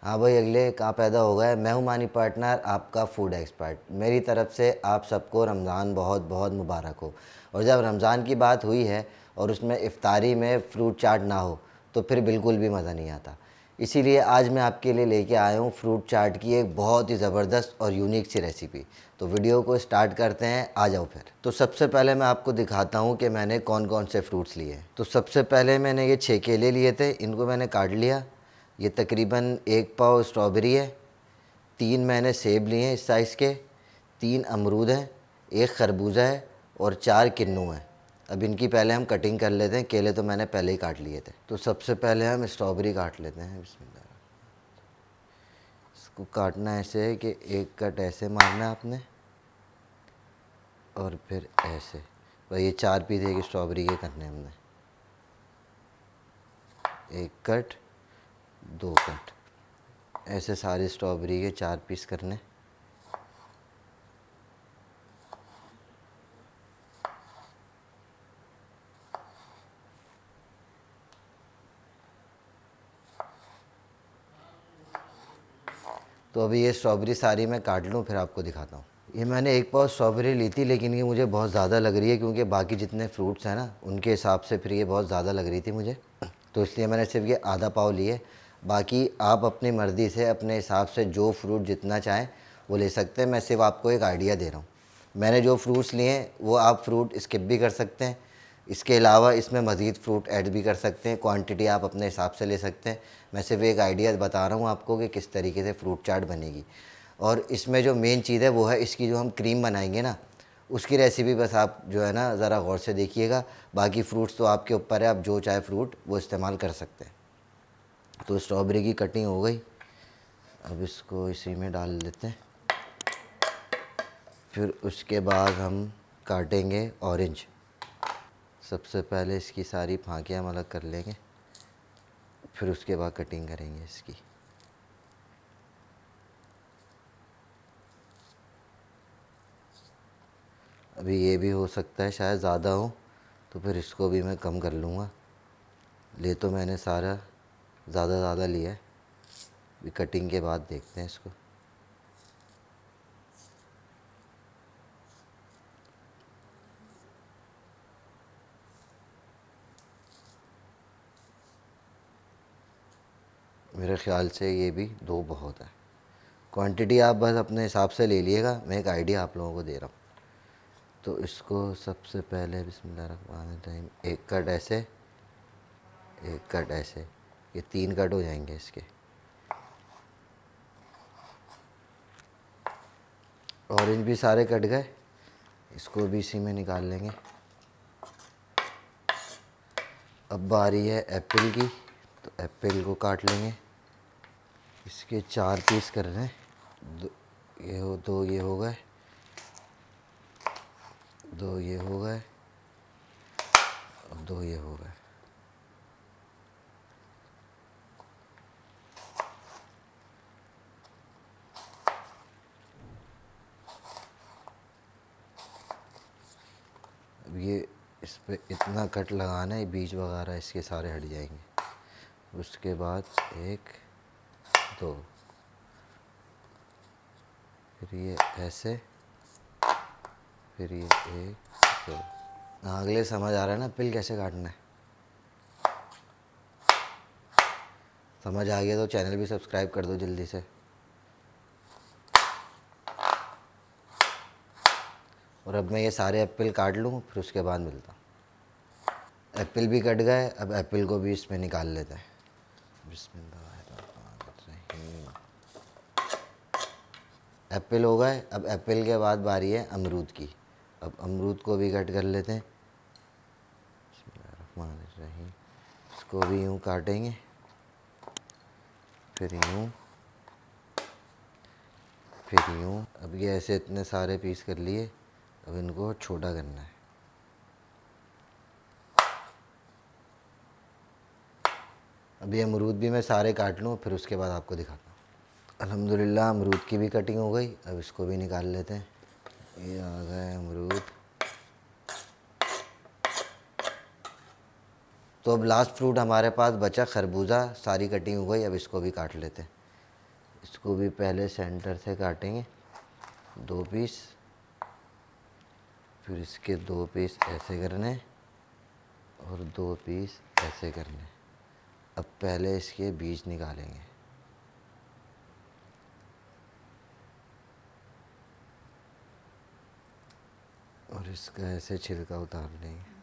हाँ भाई, अगले कहाँ पैदा हो गए। मैं हूँ मानी पार्टनर, आपका फूड एक्सपर्ट। मेरी तरफ से आप सबको रमज़ान बहुत बहुत मुबारक हो। और जब रमज़ान की बात हुई है और उसमें इफ्तारी में फ्रूट चाट ना हो तो फिर बिल्कुल भी मज़ा नहीं आता। इसीलिए आज मैं आपके लिए लेके आया हूँ फ्रूट चाट की एक बहुत ही ज़बरदस्त और यूनिक सी रेसिपी। तो वीडियो को स्टार्ट करते हैं, आ जाओ फिर। तो सबसे पहले मैं आपको दिखाता हूँ कि मैंने कौन कौन से फ्रूट्स लिए हैं। तो सबसे पहले मैंने ये 6 केले लिए थे, इनको मैंने काट लिया। ये तकरीबन 1 पाव स्ट्रॉबेरी है। 3 मैंने सेब लिए हैं इस साइज़ के। 3 अमरूद हैं। 1 खरबूजा है और 4 किन्नू हैं। अब इनकी पहले हम कटिंग कर लेते हैं। केले तो मैंने पहले ही काट लिए थे। तो सबसे पहले हम स्ट्रॉबेरी काट लेते हैं। बिस्मिल्लाह। इसको काटना ऐसे है कि एक कट ऐसे मारना है आपने और फिर ऐसे। भाई ये 4 पीस एक स्ट्रॉबेरी के करने हैं हमने। एक कट, 2 कट, ऐसे सारे स्ट्रॉबेरी के 4 पीस करने। तो अभी ये स्ट्रॉबेरी सारी मैं काट लूँ फिर आपको दिखाता हूँ। ये मैंने 1 पाव स्ट्रॉबेरी ली थी, लेकिन ये मुझे बहुत ज़्यादा लग रही है क्योंकि बाकी जितने फ्रूट्स हैं ना उनके हिसाब से फिर ये बहुत ज़्यादा लग रही थी मुझे। तो इसलिए मैंने सिर्फ ये आधा पाव लिए। बाकी आप अपनी मर्ज़ी से अपने हिसाब से जो फ्रूट जितना चाहें वो ले सकते हैं। मैं सिर्फ आपको एक आइडिया दे रहा हूँ। मैंने जो फ्रूट्स लिए हैं वो आप फ्रूट स्किप भी कर सकते हैं। इसके अलावा इसमें मज़ीद फ्रूट ऐड भी कर सकते हैं। क्वांटिटी आप अपने हिसाब से ले सकते हैं। मैं सिर्फ एक आइडिया बता रहा हूँ आपको कि किस तरीके से फ्रूट चाट बनेगी। और इसमें जो मेन चीज़ है वो है इसकी जो हम क्रीम बनाएंगे ना, उसकी रेसिपी बस आप जो है ना ज़रा गौर से देखिएगा। बाकी फ्रूट्स तो आपके ऊपर है, आप जो चाहे फ्रूट वो इस्तेमाल कर सकते हैं। तो स्ट्रॉबेरी की कटिंग हो गई। अब इसको इसी में डाल देते हैं। फिर उसके बाद हम काटेंगे ऑरेंज। सबसे पहले इसकी सारी फांकियाँ हम अलग कर लेंगे, फिर उसके बाद कटिंग करेंगे इसकी। अभी ये भी हो सकता है शायद ज़्यादा हो, तो फिर इसको भी मैं कम कर लूँगा। ले तो मैंने सारा ज़्यादा लिया है। अभी कटिंग के बाद देखते हैं इसको। मेरे ख़्याल से ये भी 2 बहुत है। क्वांटिटी आप बस अपने हिसाब से ले लिएगा, मैं एक आइडिया आप लोगों को दे रहा हूँ। तो इसको सबसे पहले बिस्मिल्लाहिर्रहमानिर्रहीम, एक कट ऐसे, एक कट ऐसे, ये 3 कट हो जाएंगे इसके। ऑरेंज भी सारे कट गए, इसको भी इसी में निकाल लेंगे। अब बारी है एप्पल की, तो एप्पल को काट लेंगे। इसके 4 पीस कर रहे हैं। दो ये हो गए, 2 ये हो गए और 2 ये हो गए। अब ये इस पे इतना कट लगाना है, बीज वगैरह इसके सारे हट जाएंगे। उसके बाद 1, 2, फिर ये ऐसे, फिर ये 1, 2। हाँ, अगले समझ आ रहा है ना पिल कैसे काटना है। समझ आ गया तो चैनल भी सब्सक्राइब कर दो जल्दी से। और अब मैं ये सारे एप्पल काट लूँ, फिर उसके बाद मिलता हूँ। एप्पल भी कट गए, अब एप्पल को भी इसमें निकाल लेते हैं। बिस्मिल्लाहिर्रहमानिर्रहीम। एप्पल हो गए। अब एप्पल के बाद बारी है अमरूद की। अब अमरूद को भी कट कर लेते हैं। बिस्मिल्लाहिर्रहमानिर्रहीम। इसको भी यूँ काटेंगे, फिर यूँ, फिर यूँ। अब ये ऐसे इतने सारे पीस कर लिए। अब इनको छोटा करना है। अभी अमरूद भी मैं सारे काट लूँ, फिर उसके बाद आपको दिखाता हूँ। अल्हम्दुलिल्लाह अमरूद की भी कटिंग हो गई। अब इसको भी निकाल लेते हैं। ये आ गए अमरूद। तो अब लास्ट फ्रूट हमारे पास बचा खरबूजा, सारी कटिंग हो गई। अब इसको भी काट लेते हैं। इसको भी पहले सेंटर से काटेंगे 2 पीस, फिर इसके 2 पीस ऐसे करने और 2 पीस ऐसे करने। अब पहले इसके बीज निकालेंगे। और इसका ऐसे छिलका उतार लेंगे।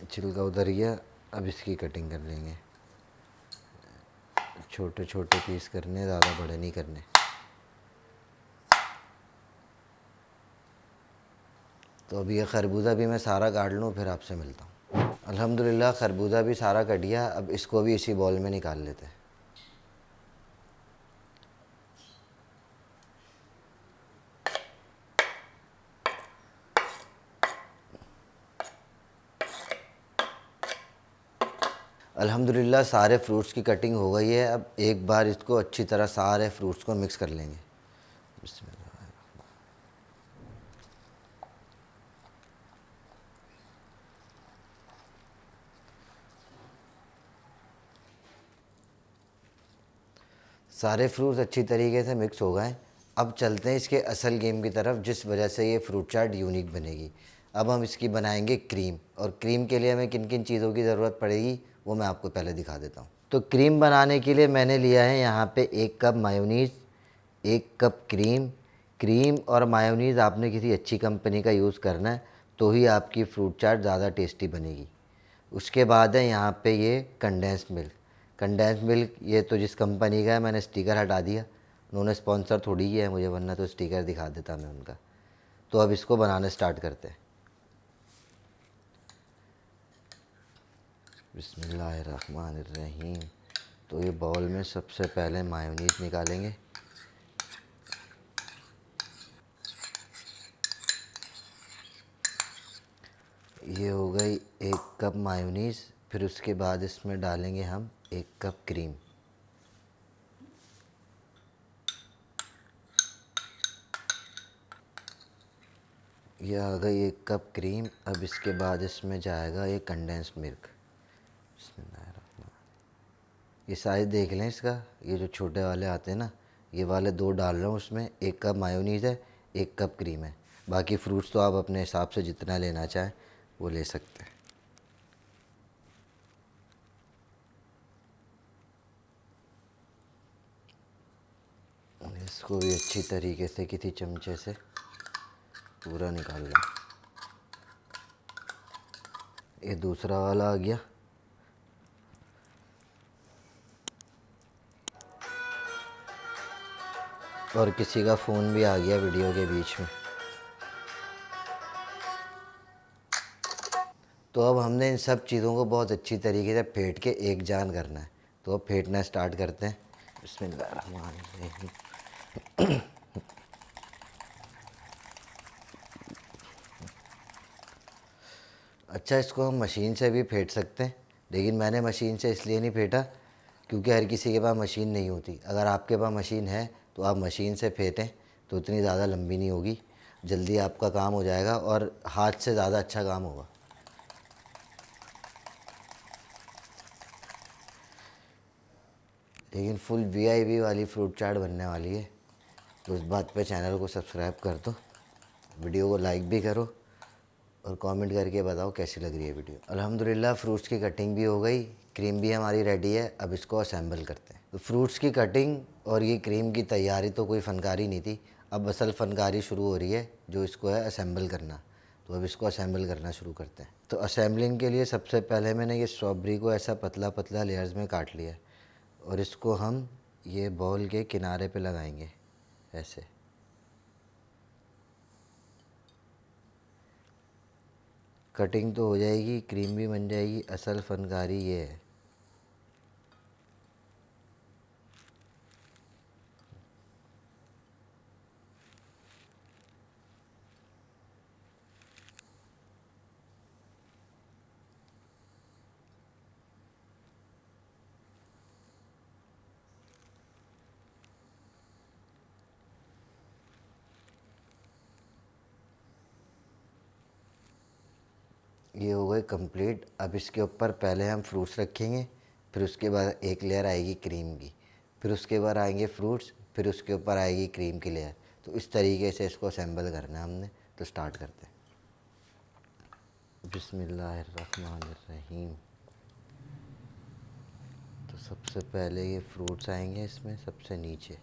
छिलका उतर गया। अब इसकी कटिंग कर लेंगे। छोटे छोटे पीस करने, ज़्यादा बड़े नहीं करने। तो अब ये खरबूजा भी मैं सारा काट लूँ, फिर आपसे मिलता हूँ। अल्हम्दुलिल्लाह खरबूजा भी सारा कट गया। अब इसको भी इसी बॉल में निकाल लेते हैं। अल्हम्दुलिल्लाह सारे फ्रूट्स की कटिंग हो गई है। अब एक बार इसको अच्छी तरह सारे फ्रूट्स को मिक्स कर लेंगे। बिस्मिल्लाह। सारे फ्रूट्स अच्छी तरीके से मिक्स हो गए। अब चलते हैं इसके असल गेम की तरफ, जिस वजह से ये फ्रूट चाट यूनिक बनेगी। अब हम इसकी बनाएंगे क्रीम, और क्रीम के लिए हमें किन किन चीज़ों की ज़रूरत पड़ेगी वो मैं आपको पहले दिखा देता हूँ। तो क्रीम बनाने के लिए मैंने लिया है यहाँ पे 1 cup mayonnaise, 1 cup cream. Cream और मायोनीज़ आपने किसी अच्छी कंपनी का यूज़ करना है, तो ही आपकी फ्रूट चाट ज़्यादा टेस्टी बनेगी। उसके बाद है यहाँ पे ये कंडेंस्ड मिल्क। कंडेंस्ड मिल्क ये तो जिस कंपनी का है, मैंने स्टिकर हटा दिया, उन्होंने स्पॉन्सर थोड़ी किया है मुझे, वरना तो स्टिकर दिखा देता मैं उनका। तो अब इसको बनाना स्टार्ट करते हैं। बिस्मिल्लाहिर्रहमानिर्रहीम। तो ये बाउल में सबसे पहले मायोनीज़ निकालेंगे। ये हो गई 1 कप मायोनीज़। फिर उसके बाद इसमें डालेंगे हम 1 कप क्रीम। ये आ गई 1 कप क्रीम। अब इसके बाद इसमें जाएगा ये कंडेंस्ड मिल्क। ये साइज़ देख लें इसका, ये जो छोटे वाले आते हैं ना, ये वाले 2 डाल रहा हूँ उसमें। 1 कप मायोनीज़ है, 1 कप क्रीम है। बाकी फ्रूट्स तो आप अपने हिसाब से जितना लेना चाहें वो ले सकते हैं। इसको भी अच्छी तरीके से किसी चमचे से पूरा निकाल लें। ये दूसरा वाला आ गया। और किसी का फ़ोन भी आ गया वीडियो के बीच में। तो अब हमने इन सब चीज़ों को बहुत अच्छी तरीके से फेंट के एक जान करना है। तो अब फेंटना स्टार्ट करते हैं। बिस्मिल्लाहिर्रहमानिर्रहीम। अच्छा, इसको हम मशीन से भी फेंट सकते हैं, लेकिन मैंने मशीन से इसलिए नहीं फेंटा क्योंकि हर किसी के पास मशीन नहीं होती। अगर आपके पास मशीन है तो आप मशीन से फेंटें, तो उतनी ज़्यादा लंबी नहीं होगी, जल्दी आपका काम हो जाएगा और हाथ से ज़्यादा अच्छा काम होगा। लेकिन फुल वीआईपी वाली फ्रूट चाट बनने वाली है, तो उस बात पे चैनल को सब्सक्राइब कर दो, वीडियो को लाइक भी करो और कमेंट करके बताओ कैसी लग रही है वीडियो। अल्हम्दुलिल्लाह फ्रूट्स की कटिंग भी हो गई, क्रीम भी हमारी रेडी है। अब इसको असेंबल करते हैं। तो फ्रूट्स की कटिंग और ये क्रीम की तैयारी तो कोई फ़नकारी नहीं थी। अब असल फ़नकारी शुरू हो रही है, जो इसको है असेंबल करना। तो अब इसको असेंबल करना शुरू करते हैं। तो असेंबलिंग के लिए सबसे पहले मैंने ये स्ट्रॉबेरी को ऐसा पतला पतला लेयर्स में काट लिया है, और इसको हम ये बॉल के किनारे पे लगाएंगे ऐसे। कटिंग तो हो जाएगी, क्रीम भी बन जाएगी, असल फनकारी ये है। ये हो गए कंप्लीट। अब इसके ऊपर पहले हम फ्रूट्स रखेंगे, फिर उसके बाद एक लेयर आएगी क्रीम की, फिर उसके बाद आएंगे फ्रूट्स, फिर उसके ऊपर आएगी क्रीम की लेयर। तो इस तरीके से इसको असेंबल करना है हमने। तो स्टार्ट करते हैं। बिस्मिल्लाहिर्रहमानिर्रहीम। तो सबसे पहले ये फ्रूट्स आएंगे इसमें सबसे नीचे।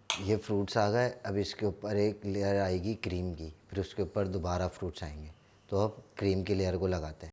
ये फ्रूट्स आ गए। अब इसके ऊपर एक लेयर आएगी क्रीम की, फिर उसके ऊपर दोबारा फ्रूट्स आएंगे। तो अब क्रीम की लेयर को लगाते हैं।